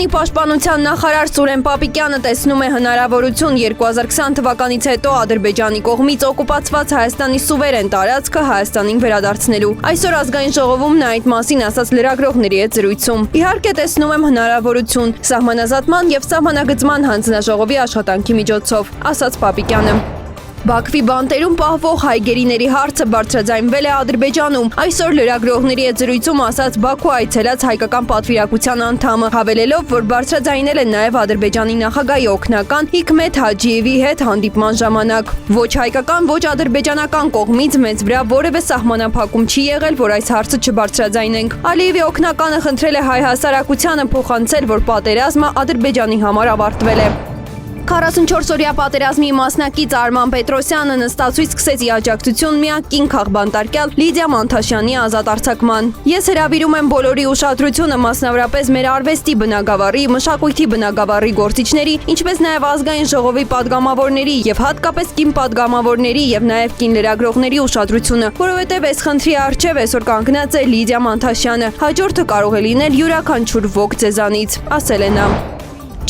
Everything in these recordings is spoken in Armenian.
Հայաստանի պաշտպանության նախարար Սուրեն Պապիկյանը տեսնում է հնարավորություն 2020 թվականից հետո Ադրբեջանի կողմից օկուպացված Հայաստանի սուվերեն տարածքը Հայաստանին վերադարձնելու։ Այսօր ազգային ժողովում նա այդ մասին ասաց լրագրողների հետ զրույցում։ Իհարկե տեսնում եմ հնարավորություն սահմանազատման եւ սահմանագծման հանձնաժողովի աշխատանքի միջոցով, ասաց Պապիկյանը։ Բաքվի բանտերում պահվող հայ գերիների հարցը բարձրաձայնվել է Ադրբեջանում։ Այսօր լրագրողների հետ զրույցում ասաց Բաքու այցելած հայկական պատվիրակության անդամը, հավելելով, որ բարձրաձայնել են նաև Ադրբեջանի նախագահի օգնական Հիկմեթ Հաջիևի հետ հանդիպման ժամանակ։ Ոչ հայկական, ոչ ադրբեջանական կողմից մեզ վրա որևէ սահմանափակում չի եղել, որ այս հարցը չբարձրաձայնենք։ Ալիևի օգնականը խնդրել է հայ հասարակությանը փոխանցել, որ պատերազմը Ադրբեջանի համար ավարտվել է։ 44-օրյա պատերազմի մասնակից Արման Պետրոսյանը նստածույց սկսեց ի աջակցություն միակ կին քաղբանտարկյալ Լիդիա Մանթաշյանի ազատ արձակման։ Ես հրավիրում եմ բոլորի ուշադրությունը մասնավորապես մեր արվեստի բնագավառի, մշակույթի բնագավառի գործիչների, ինչպես նաև ազգային ժողովի падգամավորների եւ հատկապես կին падգամավորների եւ նաև կին լրագրողների ուշադրությունը, որովհետեւ այս խնդրի առջեւ այսօր կանգնած է Լիդիա Մանթաշյանը։ Հաջորդը կարող է լինել յուրաքանչյուր ոք ձեզանից, ասել է նա։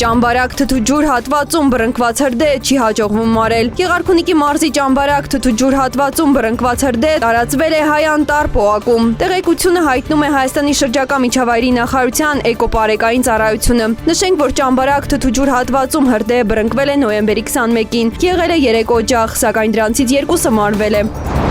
Ճամբարակ թթու ջուր հատվածում բռնկված հրդեհ չի հաջողվում մարել։ Գեղարքունիքի մարզի Ճամբարակ թթու ջուր հատվածում բռնկված հրդեհ տարածվել է Հայ-Անտառ պողակում։ Տեղեկությունը հայտնում է Հայաստանի շրջակա միջավայրի նախարարության էկոպարեկային ծառայությունը։ Նշենք, որ Ճամբարակ թթու ջուր հատվածում հրդեհը բռնկվել է նոյեմբերի 21-ին։ Եղել է 3 օջախ, սակայն դրանցից 2-ը մարվել է։